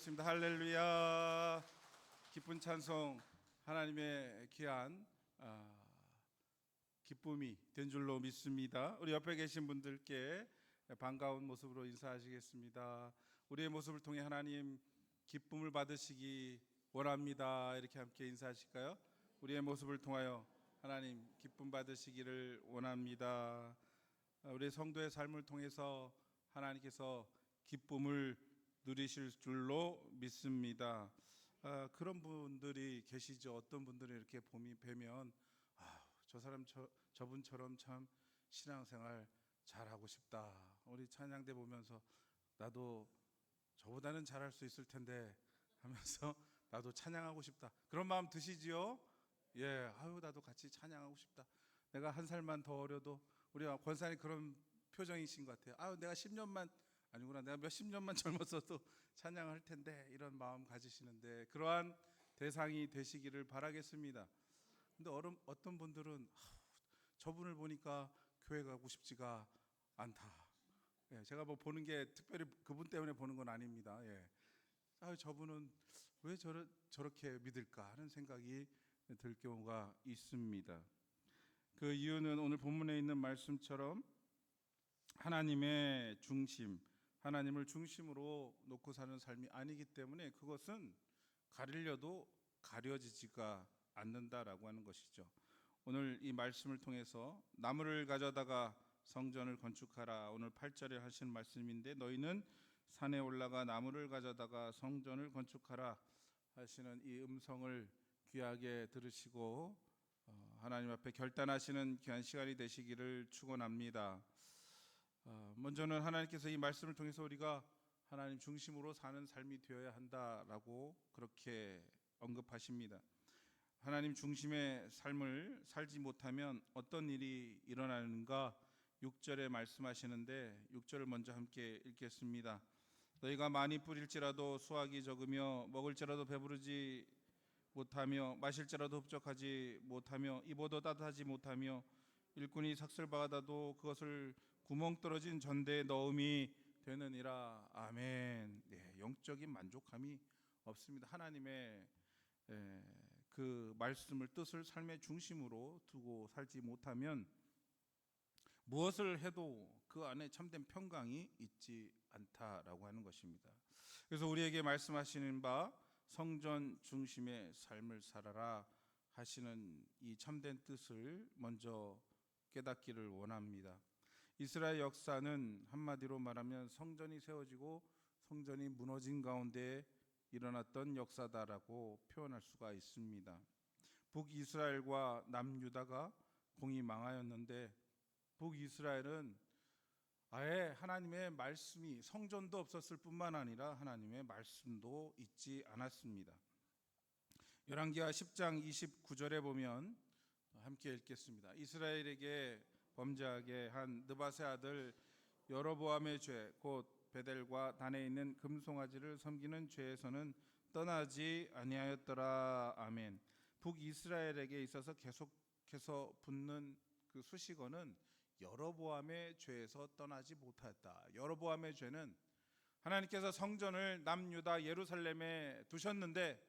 기도하겠습니다. 할렐루야. 기쁜 찬송, 하나님의 귀한 기쁨이 된 줄로 믿습니다. 우리 옆에 계신 분들께 반가운 모습으로 인사하시겠습니다. 우리의 모습을 통해 하나님 기쁨을 받으시기 원합니다. 이렇게 함께 인사하실까요? 우리의 모습을 통하여 하나님 기쁨 받으시기를 원합니다. 우리 성도의 삶을 통해서 하나님께서 기쁨을 누리실 줄로 믿습니다. 그런 분들이 계시죠. 어떤 분들이 이렇게 뵈면 저 사람 저분처럼 참 신앙생활 잘하고 싶다. 우리 찬양대 보면서 나도 저보다는 잘할 수 있을 텐데 하면서 나도 찬양하고 싶다. 그런 마음 드시지요? 예, 나도 같이 찬양하고 싶다. 내가 한 살만 더 어려도 우리 권사님 그런 표정이신 것 같아요. 내가 10년만 아니구나. 내가 몇십 년만 젊었어도 찬양할 텐데 이런 마음 가지시는데 그러한 대상이 되시기를 바라겠습니다. 근데 어떤 분들은 저분을 보니까 교회 가고 싶지가 않다. 예, 제가 뭐 보는 게 특별히 그분 때문에 보는 건 아닙니다. 예. 저분은 왜 저렇게 믿을까 하는 생각이 들 경우가 있습니다. 그 이유는 오늘 본문에 있는 말씀처럼 하나님의 중심, 하나님을 중심으로 놓고 사는 삶이 아니기 때문에 그것은 가리려도 가려지지가 않는다라고 하는 것이죠. 오늘 이 말씀을 통해서 나무를 가져다가 성전을 건축하라. 오늘 8절에 하신 말씀인데 너희는 산에 올라가 나무를 가져다가 성전을 건축하라 하시는 이 음성을 귀하게 들으시고 하나님 앞에 결단하시는 귀한 시간이 되시기를 축원합니다. 먼저는 하나님께서 이 말씀을 통해서 우리가 하나님 중심으로 사는 삶이 되어야 한다라고 그렇게 언급하십니다. 하나님 중심의 삶을 살지 못하면 어떤 일이 일어나는가 6절에 말씀하시는데 6절을 먼저 함께 읽겠습니다. 너희가 많이 뿌릴지라도 수확이 적으며 먹을지라도 배부르지 못하며 마실지라도 흡족하지 못하며 입어도 따뜻하지 못하며 일꾼이 삭슬받아도 그것을 구멍 떨어진 전대에 넣음이 되느니라. 아멘. 네, 영적인 만족함이 없습니다. 하나님의 그 말씀을 뜻을 삶의 중심으로 두고 살지 못하면 무엇을 해도 그 안에 참된 평강이 있지 않다라고 하는 것입니다. 그래서 우리에게 말씀하시는 바 성전 중심의 삶을 살아라 하시는 이 참된 뜻을 먼저 깨닫기를 원합니다. 이스라엘 역사는 한마디로 말하면 성전이 세워지고 성전이 무너진 가운데 일어났던 역사다라고 표현할 수가 있습니다. 북이스라엘과 남유다가 공이 망하였는데 북이스라엘은 아예 하나님의 말씀이 성전도 없었을 뿐만 아니라 하나님의 말씀도 있지 않았습니다. 열왕기하 10장 29절에 보면 함께 읽겠습니다. 이스라엘에게 범죄하게 한 느밧의 아들 여로보암의 죄 곧 베델과 단에 있는 금송아지를 섬기는 죄에서는 떠나지 아니하였더라. 아멘. 북이스라엘에게 있어서 계속해서 붙는 그 수식어는 여로보암의 죄에서 떠나지 못하였다. 여로보암의 죄는 하나님께서 성전을 남유다 예루살렘에 두셨는데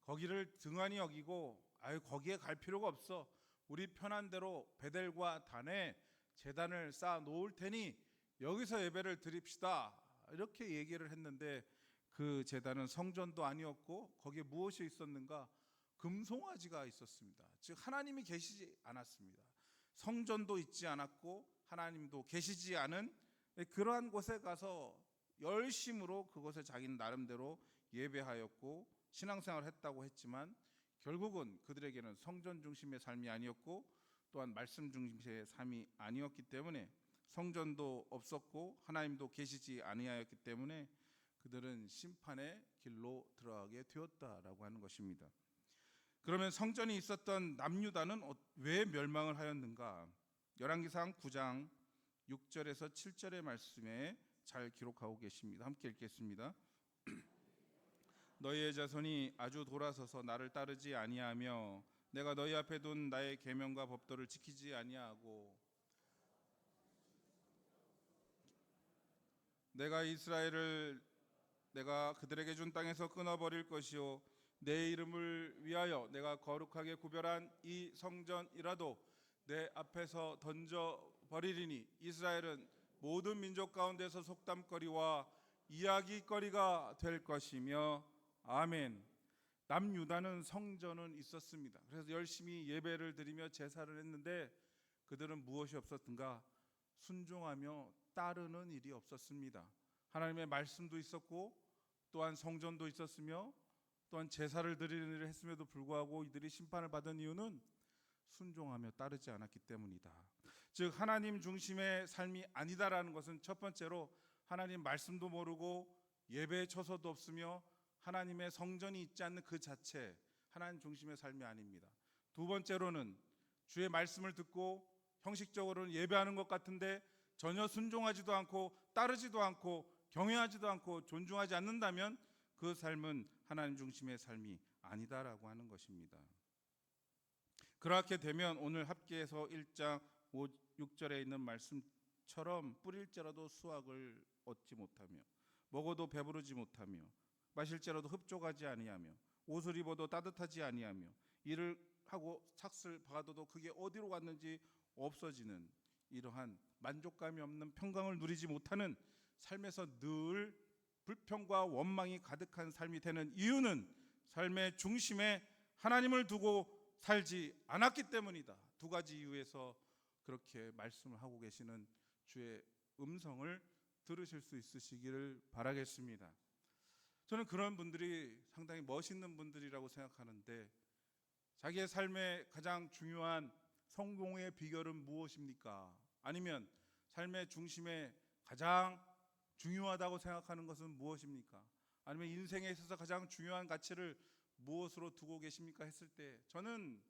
거기를 등한히 여기고 거기에 갈 필요가 없어. 우리 편한 대로 베델과 단에 제단을 쌓아 놓을 테니 여기서 예배를 드립시다. 이렇게 얘기를 했는데 그 제단은 성전도 아니었고 거기에 무엇이 있었는가? 금송아지가 있었습니다. 즉 하나님이 계시지 않았습니다. 성전도 있지 않았고 하나님도 계시지 않은 그러한 곳에 가서 열심으로 그곳에 자기는 나름대로 예배하였고 신앙생활을 했다고 했지만 결국은 그들에게는 성전 중심의 삶이 아니었고 또한 말씀 중심의 삶이 아니었기 때문에 성전도 없었고 하나님도 계시지 아니하였기 때문에 그들은 심판의 길로 들어가게 되었다라고 하는 것입니다. 그러면 성전이 있었던 남유다는 왜 멸망을 하였는가? 열왕기상 9장 6절에서 7절의 말씀에 잘 기록하고 계십니다. 함께 읽겠습니다. 너희의 자손이 아주 돌아서서 나를 따르지 아니하며 내가 너희 앞에 둔 나의 계명과 법도를 지키지 아니하고 내가 이스라엘을 내가 그들에게 준 땅에서 끊어버릴 것이요 내 이름을 위하여 내가 거룩하게 구별한 이 성전이라도 내 앞에서 던져버리리니 이스라엘은 모든 민족 가운데서 속담거리와 이야기거리가 될 것이며 아멘. 남유다는 성전은 있었습니다. 그래서 열심히 예배를 드리며 제사를 했는데 그들은 무엇이 없었던가? 순종하며 따르는 일이 없었습니다. 하나님의 말씀도 있었고 또한 성전도 있었으며 또한 제사를 드리는 일을 했음에도 불구하고 이들이 심판을 받은 이유는 순종하며 따르지 않았기 때문이다. 즉 하나님 중심의 삶이 아니다라는 것은 첫 번째로 하나님 말씀도 모르고 예배에 처소도 없으며 하나님의 성전이 있지 않는 그 자체, 하나님 중심의 삶이 아닙니다. 두 번째로는 주의 말씀을 듣고 형식적으로는 예배하는 것 같은데 전혀 순종하지도 않고 따르지도 않고 경외하지도 않고 존중하지 않는다면 그 삶은 하나님 중심의 삶이 아니다라고 하는 것입니다. 그렇게 되면 오늘 합계에서 1장 6절에 있는 말씀처럼 뿌릴지라도 수확을 얻지 못하며 먹어도 배부르지 못하며 마실지라도 흡족하지 아니하며 옷을 입어도 따뜻하지 아니하며 일을 하고 삭슬 박아도 그게 어디로 갔는지 없어지는 이러한 만족감이 없는 평강을 누리지 못하는 삶에서 늘 불평과 원망이 가득한 삶이 되는 이유는 삶의 중심에 하나님을 두고 살지 않았기 때문이다. 두 가지 이유에서 그렇게 말씀을 하고 계시는 주의 음성을 들으실 수 있으시기를 바라겠습니다. 저는 그런 분들이 상당히 멋있는 분들이라고 생각하는데 자기의 삶의 가장 중요한 성공의 비결은 무엇입니까? 아니면 삶의 중심에 가장 중요하다고 생각하는 것은 무엇입니까? 아니면 인생에 있어서 가장 중요한 가치를 무엇으로 두고 계십니까? 했을 때 저는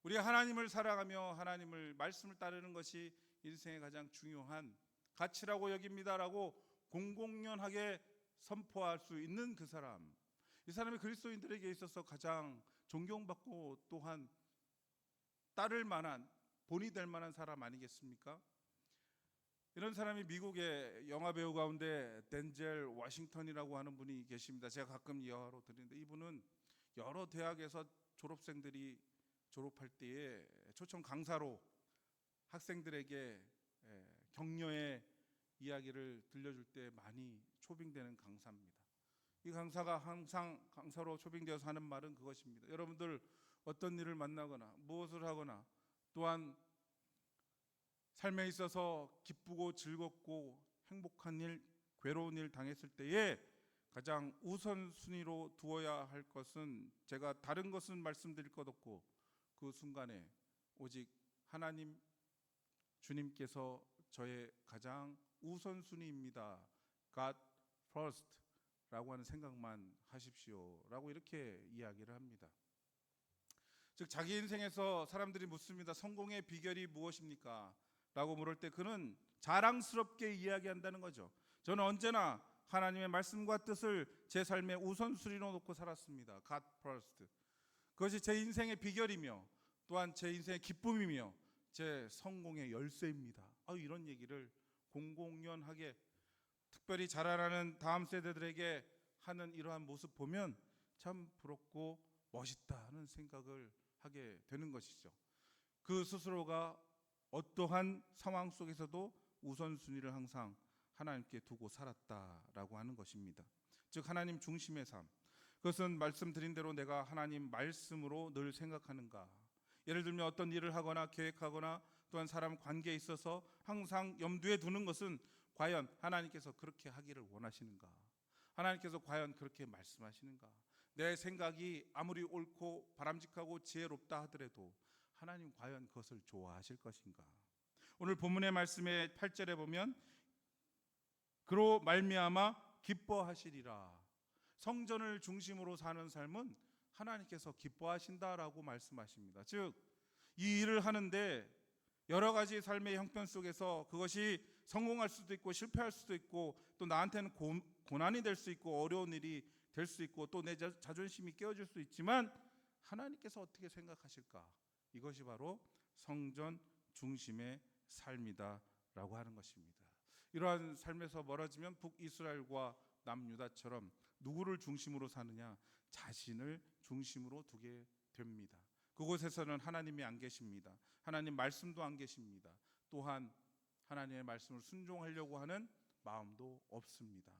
우리 하나님을 사랑하며 하나님을 말씀을 따르는 것이 인생의 가장 중요한 가치라고 여깁니다라고 공공연하게 선포할 수 있는 그 사람, 이 사람이 그리스도인들에게 있어서 가장 존경받고 또한 따를 만한 본이 될 만한 사람 아니겠습니까? 이런 사람이 미국의 영화배우 가운데 덴젤 워싱턴이라고 하는 분이 계십니다. 제가 가끔 예화로 드리는데 이분은 여러 대학에서 졸업생들이 졸업할 때에 초청 강사로 학생들에게 격려의 이야기를 들려줄 때 많이 초빙되는 강사입니다. 이 강사가 항상 강사로 초빙되어서 하는 말은 그것입니다. 여러분들 어떤 일을 만나거나 무엇을 하거나 또한 삶에 있어서 기쁘고 즐겁고 행복한 일, 괴로운 일 당했을 때에 가장 우선순위로 두어야 할 것은 제가 다른 것은 말씀드릴 것 없고 그 순간에 오직 하나님 주님께서 저의 가장 우선순위입니다. God first 라고 하는 생각만 하십시오 라고 이렇게 이야기를 합니다. 즉 자기 인생에서 사람들이 묻습니다. 성공의 비결이 무엇입니까? 라고 물을 때 그는 자랑스럽게 이야기한다는 거죠. 저는 언제나 하나님의 말씀과 뜻을 제 삶의 우선순위로 놓고 살았습니다. God first. 그것이 제 인생의 비결이며 또한 제 인생의 기쁨이며 제 성공의 열쇠입니다. 이런 얘기를 공공연하게 특별히 자라나는 다음 세대들에게 하는 이러한 모습 보면 참 부럽고 멋있다는 생각을 하게 되는 것이죠. 그 스스로가 어떠한 상황 속에서도 우선순위를 항상 하나님께 두고 살았다라고 하는 것입니다. 즉 하나님 중심의 삶. 그것은 말씀드린 대로 내가 하나님 말씀으로 늘 생각하는가. 예를 들면 어떤 일을 하거나 계획하거나 또한 사람 관계에 있어서 항상 염두에 두는 것은 과연 하나님께서 그렇게 하기를 원하시는가? 하나님께서 과연 그렇게 말씀하시는가? 내 생각이 아무리 옳고 바람직하고 지혜롭다 하더라도 하나님 과연 그것을 좋아하실 것인가? 오늘 본문의 말씀의 8절에 보면 그로 말미암아 기뻐하시리라. 성전을 중심으로 사는 삶은 하나님께서 기뻐하신다라고 말씀하십니다. 즉 이 일을 하는데 여러 가지 삶의 형편 속에서 그것이 성공할 수도 있고 실패할 수도 있고 또 나한테는 고난이 될 수 있고 어려운 일이 될 수 있고 또 내 자존심이 깨어질 수 있지만 하나님께서 어떻게 생각하실까? 이것이 바로 성전 중심의 삶이다라고 하는 것입니다. 이러한 삶에서 멀어지면 북이스라엘과 남유다처럼 누구를 중심으로 사느냐? 자신을 중심으로 두게 됩니다. 그곳에서는 하나님이 안 계십니다. 하나님 말씀도 안 계십니다. 또한 하나님의 말씀을 순종하려고 하는 마음도 없습니다.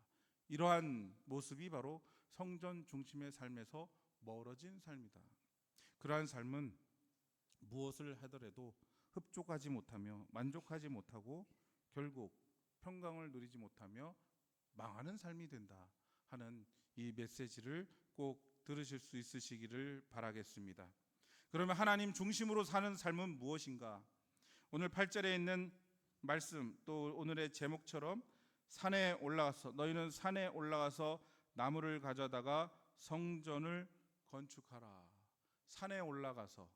이러한 모습이 바로 성전 중심의 삶에서 멀어진 삶이다. 그러한 삶은 무엇을 하더라도 흡족하지 못하며 만족하지 못하고 결국 평강을 누리지 못하며 망하는 삶이 된다 하는 이 메시지를 꼭 들으실 수 있으시기를 바라겠습니다. 그러면 하나님 중심으로 사는 삶은 무엇인가? 오늘 8절에 있는 말씀, 또 오늘의 제목처럼 산에 올라가서, 너희는 산에 올라가서 나무를 가져다가 성전을 건축하라. 산에 올라가서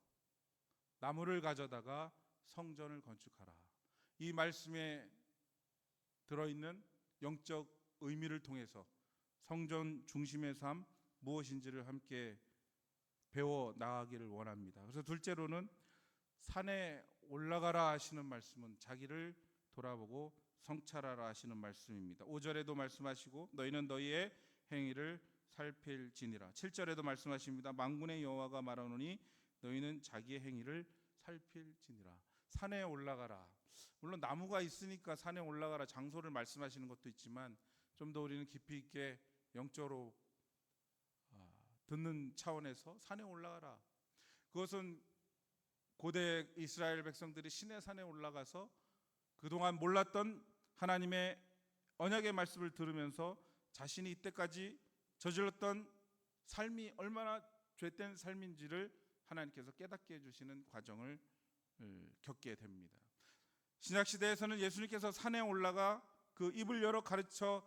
나무를 가져다가 성전을 건축하라. 이 말씀에 들어있는 영적 의미를 통해서 성전 중심의 삶 무엇인지를 함께 배워 나가기를 원합니다. 그래서 둘째로는 산에 올라가라 하시는 말씀은 자기를 돌아보고 성찰하라 하시는 말씀입니다. 5절에도 말씀하시고 너희는 너희의 행위를 살필지니라. 7절에도 말씀하십니다. 만군의 여호와가 말하노니 너희는 자기의 행위를 살필지니라. 산에 올라가라. 물론 나무가 있으니까 산에 올라가라 장소를 말씀하시는 것도 있지만 좀 더 우리는 깊이 있게 영적으로 듣는 차원에서 산에 올라가라. 그것은 고대 이스라엘 백성들이 시내산에 올라가서 그동안 몰랐던 하나님의 언약의 말씀을 들으면서 자신이 이때까지 저질렀던 삶이 얼마나 죄된 삶인지를 하나님께서 깨닫게 해주시는 과정을 겪게 됩니다. 신약시대에서는 예수님께서 산에 올라가 그 입을 열어 가르쳐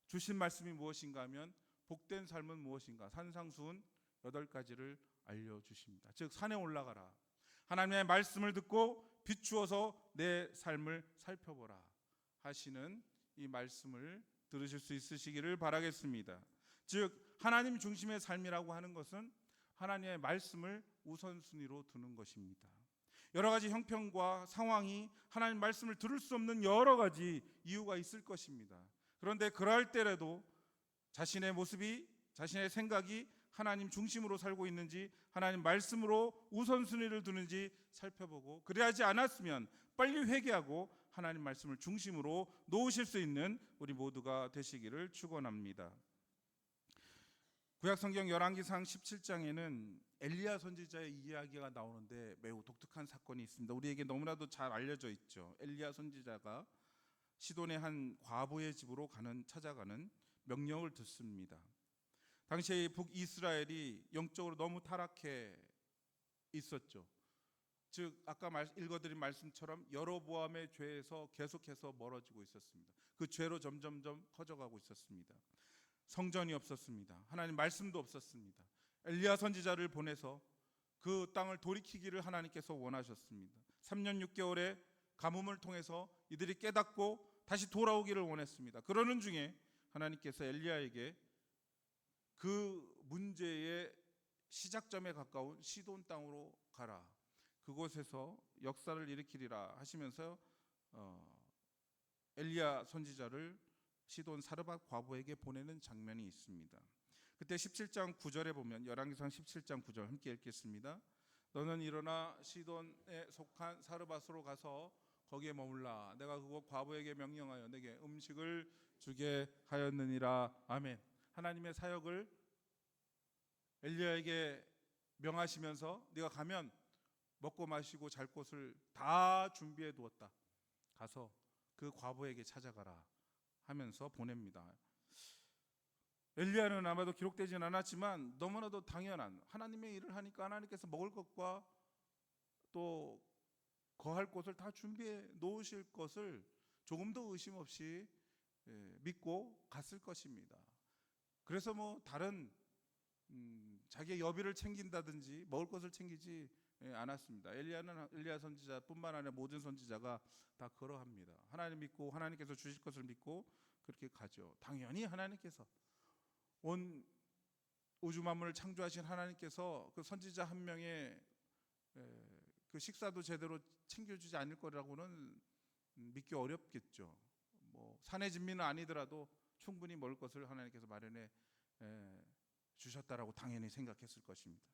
주신 말씀이 무엇인가 하면 복된 삶은 무엇인가? 산상수훈 8가지를 알려주십니다. 즉 산에 올라가라. 하나님의 말씀을 듣고 비추어서 내 삶을 살펴보라 하시는 이 말씀을 들으실 수 있으시기를 바라겠습니다. 즉 하나님 중심의 삶이라고 하는 것은 하나님의 말씀을 우선순위로 두는 것입니다. 여러 가지 형편과 상황이 하나님 말씀을 들을 수 없는 여러 가지 이유가 있을 것입니다. 그런데 그럴 때라도 자신의 모습이, 자신의 생각이 하나님 중심으로 살고 있는지, 하나님 말씀으로 우선순위를 두는지 살펴보고, 그래야지 않았으면 빨리 회개하고 하나님 말씀을 중심으로 놓으실 수 있는 우리 모두가 되시기를 축원합니다. 구약성경 열왕기상 17장에는 엘리야 선지자의 이야기가 나오는데 매우 독특한 사건이 있습니다. 우리에게 너무나도 잘 알려져 있죠. 엘리야 선지자가 시돈의 한 과부의 집으로 찾아가는 명령을 듣습니다. 당시에 북이스라엘이 영적으로 너무 타락해 있었죠. 즉 아까 읽어드린 말씀처럼 여로보암의 죄에서 계속해서 멀어지고 있었습니다. 그 죄로 점점점 커져가고 있었습니다. 성전이 없었습니다. 하나님 말씀도 없었습니다. 엘리야 선지자를 보내서 그 땅을 돌이키기를 하나님께서 원하셨습니다. 3년 6개월의 가뭄을 통해서 이들이 깨닫고 다시 돌아오기를 원했습니다. 그러는 중에 하나님께서 엘리야에게 그 문제의 시작점에 가까운 시돈 땅으로 가라. 그곳에서 역사를 일으키리라 하시면서 엘리야 선지자를 시돈 사르밧 과부에게 보내는 장면이 있습니다. 그때 17장 9절에 보면 열왕기상 17장 9절 함께 읽겠습니다. 너는 일어나 시돈에 속한 사르밧으로 가서 거기에 머물라. 내가 그곳 과부에게 명령하여 내게 음식을 주게 하였느니라. 아멘. 하나님의 사역을 엘리야에게 명하시면서 네가 가면 먹고 마시고 잘 곳을 다 준비해 두었다. 가서 그 과부에게 찾아가라 하면서 보냅니다. 엘리야는 아마도 기록되지는 않았지만 너무나도 당연한 하나님의 일을 하니까 하나님께서 먹을 것과 또 거할 곳을 다 준비해 놓으실 것을 조금도 의심 없이 믿고 갔을 것입니다. 그래서 뭐 다른 자기의 여비를 챙긴다든지 먹을 것을 챙기지 않았습니다. 엘리야 선지자뿐만 아니라 모든 선지자가 다 그러합니다. 하나님 믿고 하나님께서 주실 것을 믿고 그렇게 가죠. 당연히 하나님께서 온 우주 만물을 창조하신 하나님께서 그 선지자 한 명의 그 식사도 제대로 챙겨주지 않을 거라고는 믿기 어렵겠죠. 뭐 산의 진미는 아니더라도 충분히 먹을 것을 하나님께서 마련해 주셨다라고 당연히 생각했을 것입니다.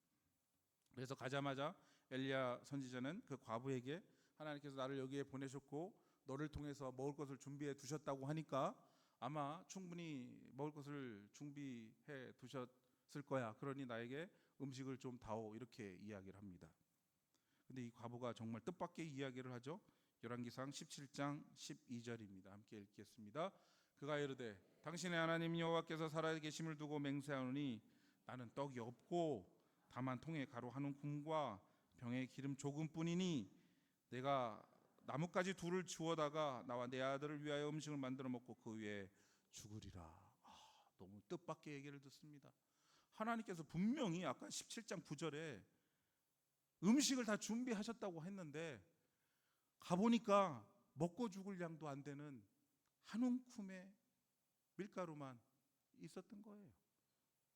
그래서 가자마자 엘리야 선지자는 그 과부에게 하나님께서 나를 여기에 보내셨고 너를 통해서 먹을 것을 준비해 두셨다고 하니까 아마 충분히 먹을 것을 준비해 두셨을 거야. 그러니 나에게 음식을 좀 다오, 이렇게 이야기를 합니다. 근데 이 과부가 정말 뜻밖의 이야기를 하죠. 열왕기상 17장 12절입니다. 함께 읽겠습니다. 그가 이르되 당신의 하나님 여호와께서 살아계심을 두고 맹세하노니 나는 떡이 없고 다만 통에 가루 한 움큼과 병에 기름 조금뿐이니 내가 나뭇가지 둘을 주워다가 나와 내 아들을 위하여 음식을 만들어 먹고 그 위에 죽으리라. 너무 뜻밖의 얘기를 듣습니다. 하나님께서 분명히 아까 17장 9절에 음식을 다 준비하셨다고 했는데 가보니까 먹고 죽을 양도 안 되는 한 움큼의 밀가루만 있었던 거예요.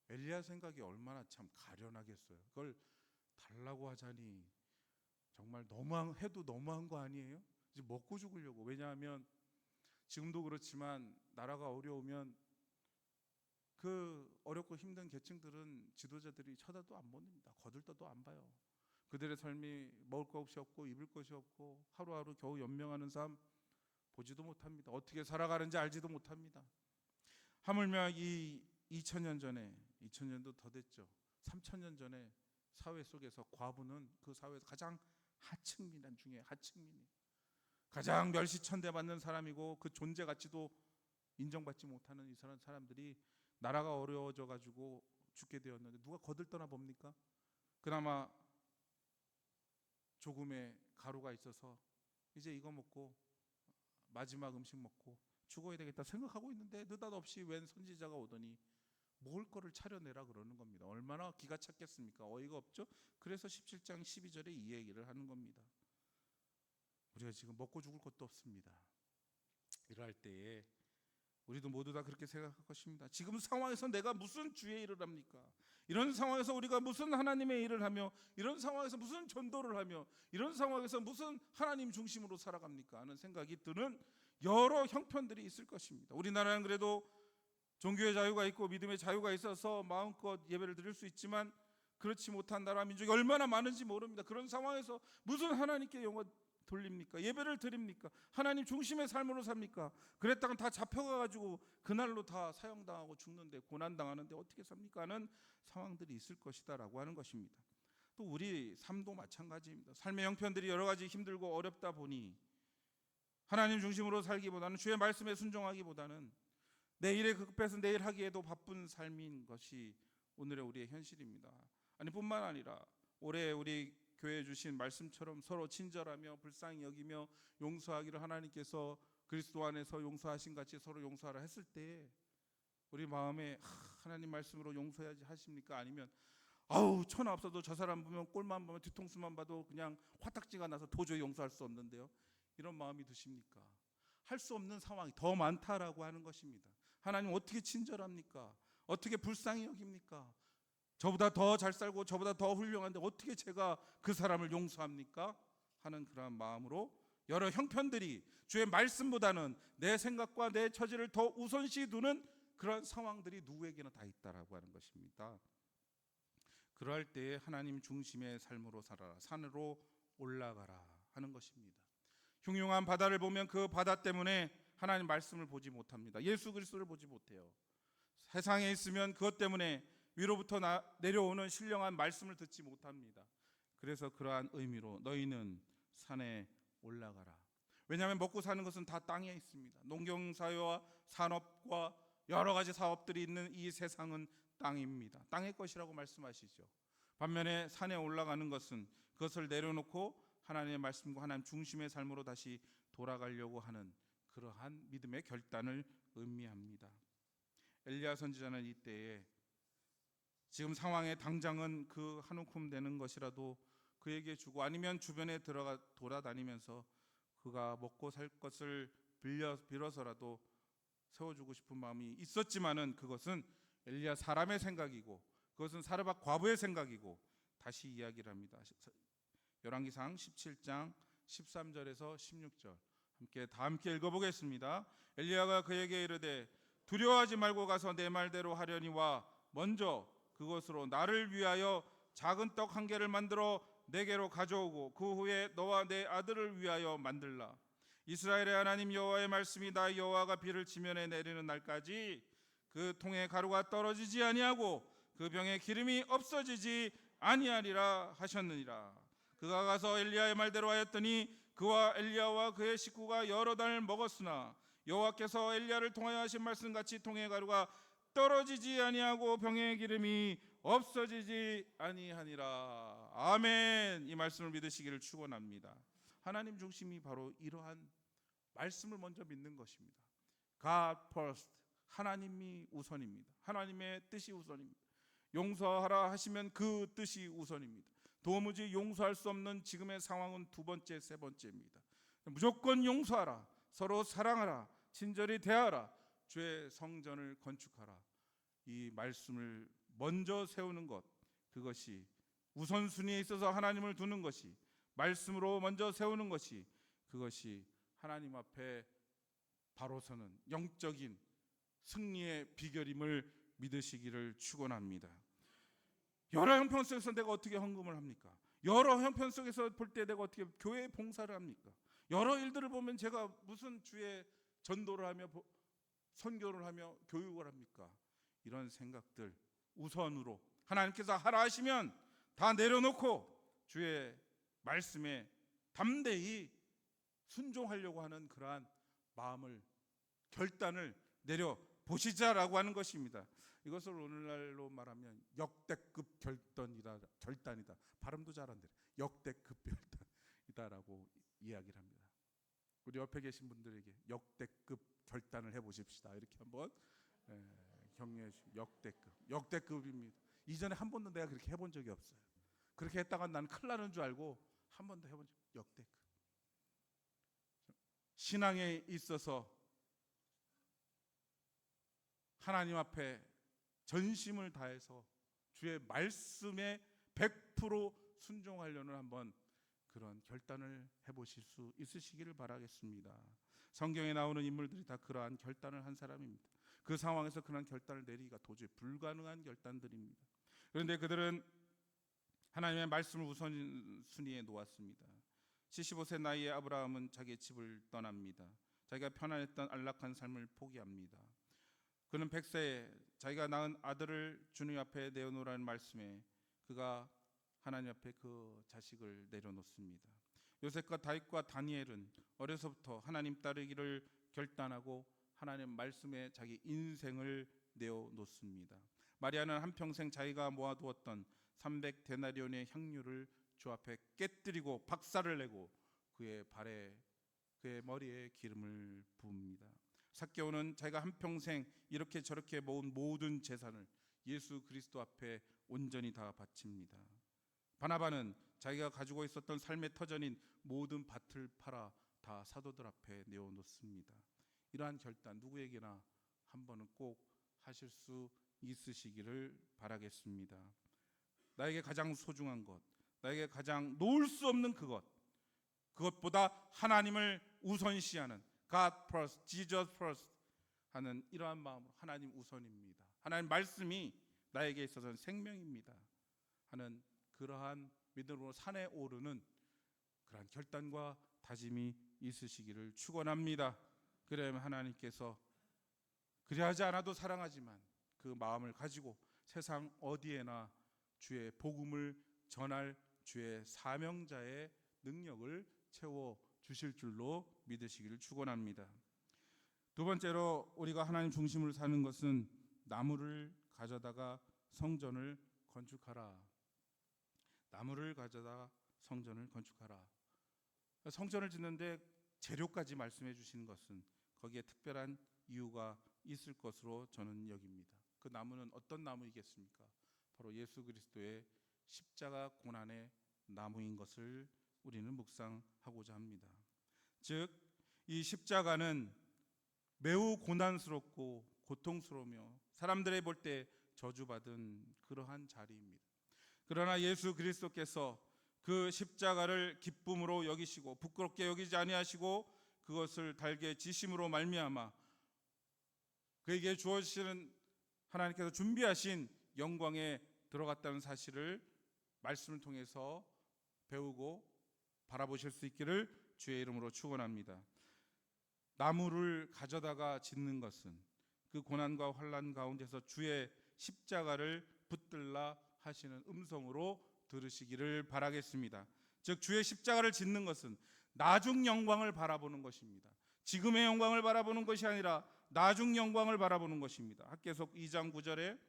엘리야 생각이 얼마나 참 가련하겠어요. 그걸 달라고 하자니 정말 해도 너무한 거 아니에요? 이제 먹고 죽으려고. 왜냐하면 지금도 그렇지만 나라가 어려우면 그 어렵고 힘든 계층들은 지도자들이 쳐다도 안 봅니다. 거들떠도 안 봐요. 그들의 삶이 먹을 것이 없고 입을 것이 없고 하루하루 겨우 연명하는 삶 보지도 못합니다. 어떻게 살아가는지 알지도 못합니다. 하물며 이 2000년 전에, 2000년도 더 됐죠. 3000년 전에 사회 속에서 과부는 그 사회에서 가장 하층민 중에 하층민이 가장 멸시천대받는 사람이고 그 존재 가치도 인정받지 못하는 이 사람들이 나라가 어려워져 가지고 죽게 되었는데 누가 거들떠나 봅니까? 그나마 조금의 가루가 있어서 이제 이거 먹고 마지막 음식 먹고 죽어야 되겠다 생각하고 있는데 느닷없이 웬 선지자가 오더니 먹을 거를 차려내라 그러는 겁니다. 얼마나 기가 찼겠습니까? 어이가 없죠. 그래서 17장 12절에 이 얘기를 하는 겁니다. 우리가 지금 먹고 죽을 것도 없습니다. 이럴 때에 우리도 모두 다 그렇게 생각할 것입니다. 지금 상황에서 내가 무슨 주의 일을 합니까? 이런 상황에서 우리가 무슨 하나님의 일을 하며, 이런 상황에서 무슨 전도를 하며, 이런 상황에서 무슨 하나님 중심으로 살아갑니까? 하는 생각이 드는 여러 형편들이 있을 것입니다. 우리나라는 그래도 종교의 자유가 있고 믿음의 자유가 있어서 마음껏 예배를 드릴 수 있지만 그렇지 못한 나라 민족이 얼마나 많은지 모릅니다. 그런 상황에서 무슨 하나님께 영혼 돌립니까? 예배를 드립니까? 하나님 중심의 삶으로 삽니까? 그랬다간 다 잡혀가가지고 그날로 다 사형당하고 죽는데 고난당하는데 어떻게 삽니까? 하는 상황들이 있을 것이다 라고 하는 것입니다. 또 우리 삶도 마찬가지입니다. 삶의 형편들이 여러 가지 힘들고 어렵다 보니 하나님 중심으로 살기보다는 주의 말씀에 순종하기보다는 내일에 급해서 내일 하기에도 바쁜 삶인 것이 오늘의 우리의 현실입니다. 아니 뿐만 아니라 올해 우리 교회에 주신 말씀처럼 서로 친절하며 불쌍히 여기며 용서하기를 하나님께서 그리스도 안에서 용서하신 같이 서로 용서하라 했을 때 우리 마음에 하나님 말씀으로 용서해야지 하십니까? 아니면 아우 천하 없어도 저 사람 보면 꼴만 보면 뒤통수만 봐도 그냥 화딱지가 나서 도저히 용서할 수 없는데요, 이런 마음이 드십니까? 할 수 없는 상황이 더 많다라고 하는 것입니다. 하나님 어떻게 친절합니까? 어떻게 불쌍히 여깁니까? 저보다 더 잘 살고 저보다 더 훌륭한데 어떻게 제가 그 사람을 용서합니까? 하는 그러한 마음으로 여러 형편들이 주의 말씀보다는 내 생각과 내 처지를 더 우선시 두는 그런 상황들이 누구에게나 다 있다라고 하는 것입니다. 그럴 때에 하나님 중심의 삶으로 살아라, 산으로 올라가라 하는 것입니다. 흉흉한 바다를 보면 그 바다 때문에 하나님 말씀을 보지 못합니다. 예수 그리스도를 보지 못해요. 세상에 있으면 그것 때문에 위로부터 내려오는 신령한 말씀을 듣지 못합니다. 그래서 그러한 의미로 너희는 산에 올라가라. 왜냐하면 먹고 사는 것은 다 땅에 있습니다. 농경사회와 산업과 여러 가지 사업들이 있는 이 세상은 땅입니다. 땅의 것이라고 말씀하시죠. 반면에 산에 올라가는 것은 그것을 내려놓고 하나님의 말씀과 하나님 중심의 삶으로 다시 돌아가려고 하는 그러한 믿음의 결단을 의미합니다. 엘리야 선지자는 이때에 지금 상황에 당장은 그 한 움큼 되는 것이라도 그에게 주고 아니면 주변에 들어가 돌아다니면서 그가 먹고 살 것을 빌어서라도 세워주고 싶은 마음이 있었지만은 그것은 엘리야 사람의 생각이고 그것은 사르밧 과부의 생각이고 다시 이야기를 합니다. 열왕기상 17장 13절에서 16절 함께 읽어보겠습니다. 엘리야가 그에게 이르되 두려워하지 말고 가서 내 말대로 하려니와 먼저 그것으로 나를 위하여 작은 떡 한 개를 만들어 내게로 가져오고 그 후에 너와 내 아들을 위하여 만들라. 이스라엘의 하나님 여호와의 말씀이 나 여호와가 비를 지면에 내리는 날까지 그 통에 가루가 떨어지지 아니하고 그 병에 기름이 없어지지 아니하리라 하셨느니라. 그가 가서 엘리야의 말대로 하였더니 그와 엘리야와 그의 식구가 여러 달 먹었으나 여호와께서 엘리야를 통하여 하신 말씀같이 통에 가루가 떨어지지 아니하고 병의 기름이 없어지지 아니하니라. 아멘. 이 말씀을 믿으시기를 축원합니다. 하나님 중심이 바로 이러한 말씀을 먼저 믿는 것입니다. God first. 하나님이 우선입니다. 하나님의 뜻이 우선입니다. 용서하라 하시면 그 뜻이 우선입니다. 도무지 용서할 수 없는 지금의 상황은 두 번째, 세 번째입니다. 무조건 용서하라, 서로 사랑하라, 친절히 대하라, 주의 성전을 건축하라. 이 말씀을 먼저 세우는 것, 그것이 우선순위에 있어서 하나님을 두는 것이, 말씀으로 먼저 세우는 것이, 그것이 하나님 앞에 바로 서는 영적인 승리의 비결임을 믿으시기를 축원합니다. 여러 형편 속에서 내가 어떻게 헌금을 합니까? 여러 형편 속에서 볼 때 내가 어떻게 교회 봉사를 합니까? 여러 일들을 보면 제가 무슨 주의 전도를 하며 선교를 하며 교육을 합니까? 이런 생각들 우선으로 하나님께서 하라 하시면 다 내려놓고 주의 말씀에 담대히 순종하려고 하는 그러한 마음을, 결단을 내려보시자라고 하는 것입니다. 이것을 오늘날로 말하면 역대급 결단이다. 발음도 잘 안 돼요. 역대급 결단이다라고 이야기를 합니다. 우리 옆에 계신 분들에게 역대급 결단을 해보십시다. 이렇게 한번 격려해 주시면 역대급입니다. 이전에 한 번도 내가 그렇게 해본 적이 없어요. 그렇게 했다가 나는 큰일 나는 줄 알고 한 번도 해본 적이 역대급. 신앙에 있어서 하나님 앞에 전심을 다해서 주의 말씀에 100% 순종하려는 한번 그런 결단을 해보실 수 있으시기를 바라겠습니다. 성경에 나오는 인물들이 다 그러한 결단을 한 사람입니다. 그 상황에서 그런 결단을 내리기가 도저히 불가능한 결단들입니다. 그런데 그들은 하나님의 말씀을 우선순위에 놓았습니다. 75세 나이에 아브라함은 자기의 집을 떠납니다. 자기가 편안했던 안락한 삶을 포기합니다. 그는 100세에 자기가 낳은 아들을 주님 앞에 내어놓으라는 말씀에 그가 하나님 앞에 그 자식을 내려놓습니다. 요셉과 다윗과 다니엘은 어려서부터 하나님 따르기를 결단하고 하나님 말씀에 자기 인생을 내어놓습니다. 마리아는 한평생 자기가 모아두었던 300데나리온의 향유를 주 앞에 깨뜨리고 박살을 내고 그의 머리에 기름을 부읍니다. 삭개오는 자기가 한평생 이렇게 저렇게 모은 모든 재산을 예수 그리스도 앞에 온전히 다 바칩니다. 바나바는 자기가 가지고 있었던 삶의 터전인 모든 밭을 팔아 다 사도들 앞에 내어놓습니다. 이러한 결단 누구에게나 한 번은 꼭 하실 수 있으시기를 바라겠습니다. 나에게 가장 소중한 것, 나에게 가장 놓을 수 없는 그것보다 하나님을 우선시하는 God first, Jesus first 하는 이러한 마음으로 하나님 우선입니다. 하나님 말씀이 나에게 있어서는 생명입니다 하는 그러한 믿음으로 산에 오르는 그러한 결단과 다짐이 있으시기를 축원합니다. 그러면 하나님께서 그리하지 않아도 사랑하지만 그 마음을 가지고 세상 어디에나 주의 복음을 전할 주의 사명자의 능력을 채워 주실 줄로 믿으시기를 축원합니다. 두 번째로 우리가 하나님 중심으로 사는 것은 나무를 가져다가 성전을 건축하라. 나무를 가져다 성전을 건축하라. 성전을 짓는데 재료까지 말씀해 주시는 것은 거기에 특별한 이유가 있을 것으로 저는 여깁니다. 그 나무는 어떤 나무이겠습니까? 바로 예수 그리스도의 십자가 고난의 나무인 것을 우리는 묵상하고자 합니다. 즉, 이 십자가는 매우 고난스럽고 고통스러우며 사람들이 볼 때 저주받은 그러한 자리입니다. 그러나 예수 그리스도께서 그 십자가를 기쁨으로 여기시고 부끄럽게 여기지 아니하시고 그것을 달게 지심으로 말미암아 그에게 주어지시는 하나님께서 준비하신 영광에 들어갔다는 사실을 말씀을 통해서 배우고 바라보실 수 있기를 주의 이름으로 축원합니다. 나무를 가져다가 짓는 것은 그 고난과 환난 가운데서 주의 십자가를 붙들라 하시는 음성으로 들으시기를 바라겠습니다. 즉 주의 십자가를 짓는 것은 나중 영광을 바라보는 것입니다. 지금의 영광을 바라보는 것이 아니라 나중 영광을 바라보는 것입니다. 학개석 2장 9절에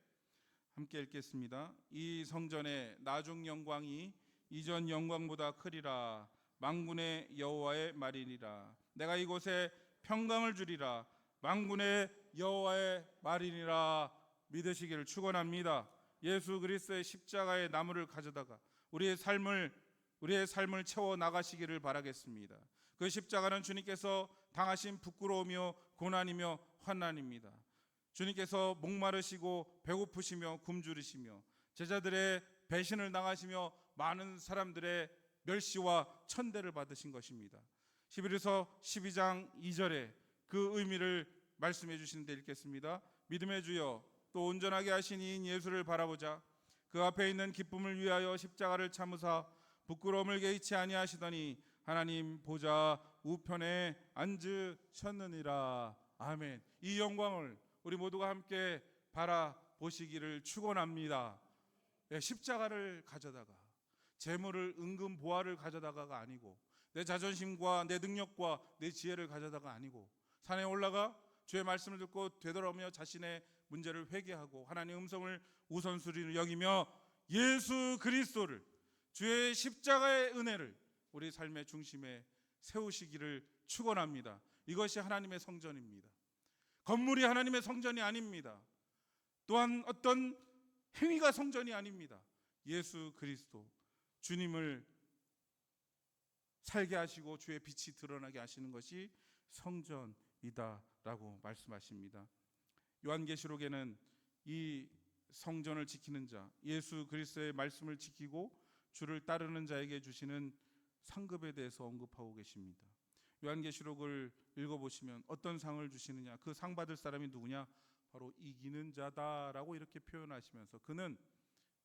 함께 읽겠습니다. 이 성전의 나중 영광이 이전 영광보다 크리라. 만군의 여호와의 말이니라. 내가 이곳에 평강을 주리라. 만군의 여호와의 말이니라. 믿으시기를 축원합니다. 예수 그리스도의 십자가의 나무를 가져다가 우리의 삶을 채워 나가시기를 바라겠습니다. 그 십자가는 주님께서 당하신 부끄러움이며 고난이며 환난입니다. 주님께서 목마르시고 배고프시며 굶주리시며 제자들의 배신을 당하시며 많은 사람들의 멸시와 천대를 받으신 것입니다. 히브리서 12장 2절에 그 의미를 말씀해 주시는데 읽겠습니다. 믿음의 주여 또 온전하게 하신 이인 예수를 바라보자. 그 앞에 있는 기쁨을 위하여 십자가를 참으사 부끄러움을 개의치 아니하시더니 하나님 보좌 우편에 앉으셨느니라. 아멘. 이 영광을 우리 모두가 함께 바라보시기를 축원합니다. 십자가를 가져다가 재물을 은금 보화를 가져다가가 아니고 내 자존심과 내 능력과 내 지혜를 가져다가 아니고 산에 올라가 주의 말씀을 듣고 되돌아오며 자신의 문제를 회개하고 하나님의 음성을 우선순위로 여기며 예수 그리스도를 주의 십자가의 은혜를 우리 삶의 중심에 세우시기를 축원합니다. 이것이 하나님의 성전입니다. 건물이 하나님의 성전이 아닙니다. 또한 어떤 행위가 성전이 아닙니다. 예수 그리스도 주님을 살게 하시고 주의 빛이 드러나게 하시는 것이 성전이다라고 말씀하십니다. 요한계시록에는 이 성전을 지키는 자, 예수 그리스도의 말씀을 지키고 주를 따르는 자에게 주시는 상급에 대해서 언급하고 계십니다. 요한계시록을 읽어보시면 어떤 상을 주시느냐, 그 상 받을 사람이 누구냐, 바로 이기는 자다라고 이렇게 표현하시면서 그는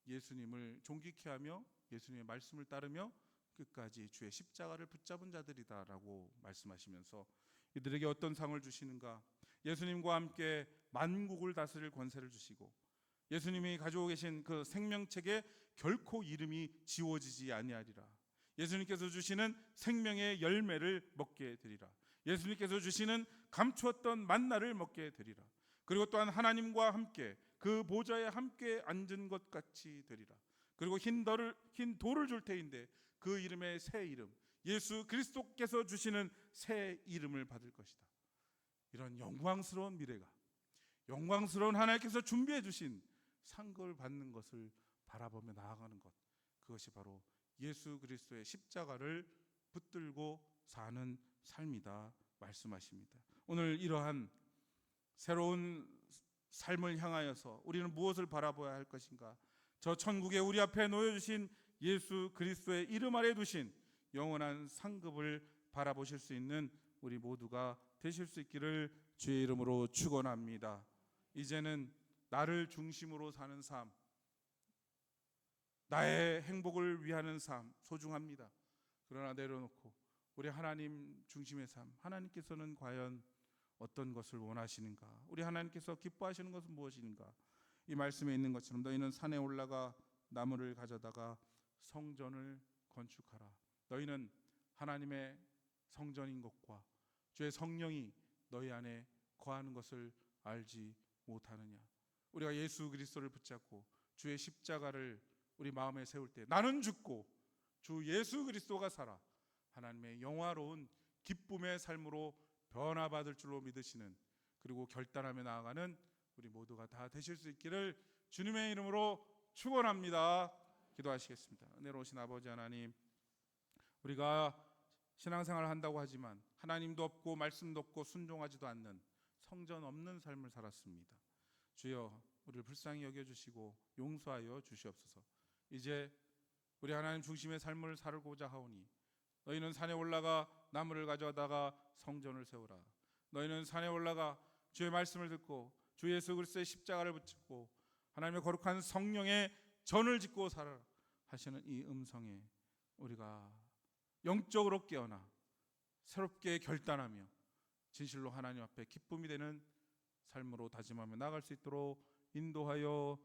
예수님을 존귀케 하며 예수님의 말씀을 따르며 끝까지 주의 십자가를 붙잡은 자들이다라고 말씀하시면서 이들에게 어떤 상을 주시는가? 예수님과 함께 만국을 다스릴 권세를 주시고 예수님이 가지고 계신 그 생명책에 결코 이름이 지워지지 아니하리라. 예수님께서 주시는 생명의 열매를 먹게 되리라. 예수님께서 주시는 감추었던 만나를 먹게 되리라. 그리고 또한 하나님과 함께 그 보좌에 함께 앉은 것 같이 되리라. 그리고 흰 돌을 줄 테인데 그 이름의 새 이름, 예수 그리스도께서 주시는 새 이름을 받을 것이다. 이런 영광스러운 미래가, 영광스러운 하나님께서 준비해 주신 상급을 받는 것을 바라보며 나아가는 것, 그것이 바로 예수 그리스도의 십자가를 붙들고 사는 삶이다 말씀하십니다. 오늘 이러한 새로운 삶을 향하여서 우리는 무엇을 바라봐야 할 것인가? 저 천국에 우리 앞에 놓여주신 예수 그리스도의 이름 아래 두신 영원한 상급을 바라보실 수 있는 우리 모두가 되실 수 있기를 주의 이름으로 축원합니다. 이제는 나를 중심으로 사는 삶, 나의 행복을 위하는 삶 소중합니다. 그러나 내려놓고 우리 하나님 중심의 삶, 하나님께서는 과연 어떤 것을 원하시는가? 우리 하나님께서 기뻐하시는 것은 무엇인가? 이 말씀에 있는 것처럼 너희는 산에 올라가 나무를 가져다가 성전을 건축하라. 너희는 하나님의 성전인 것과 주의 성령이 너희 안에 거하는 것을 알지 못하느냐? 우리가 예수 그리스도를 붙잡고 주의 십자가를 우리 마음에 세울 때 나는 죽고 주 예수 그리스도가 살아 하나님의 영화로운 기쁨의 삶으로 변화받을 줄로 믿으시는, 그리고 결단하며 나아가는 우리 모두가 다 되실 수 있기를 주님의 이름으로 축원합니다. 기도하시겠습니다. 은혜로우신 아버지 하나님, 우리가 신앙생활을 한다고 하지만 하나님도 없고 말씀도 없고 순종하지도 않는 성전 없는 삶을 살았습니다. 주여 우리를 불쌍히 여겨주시고 용서하여 주시옵소서. 이제 우리 하나님 중심의 삶을 살고자 하오니 너희는 산에 올라가 나무를 가져다가 성전을 세우라. 너희는 산에 올라가 주의 말씀을 듣고 주 예수 그리스도의 십자가를 붙잡고 하나님의 거룩한 성령의 전을 짓고 살아라 하시는 이 음성에 우리가 영적으로 깨어나 새롭게 결단하며 진실로 하나님 앞에 기쁨이 되는 삶으로 다짐하며 나아갈 수 있도록 인도하여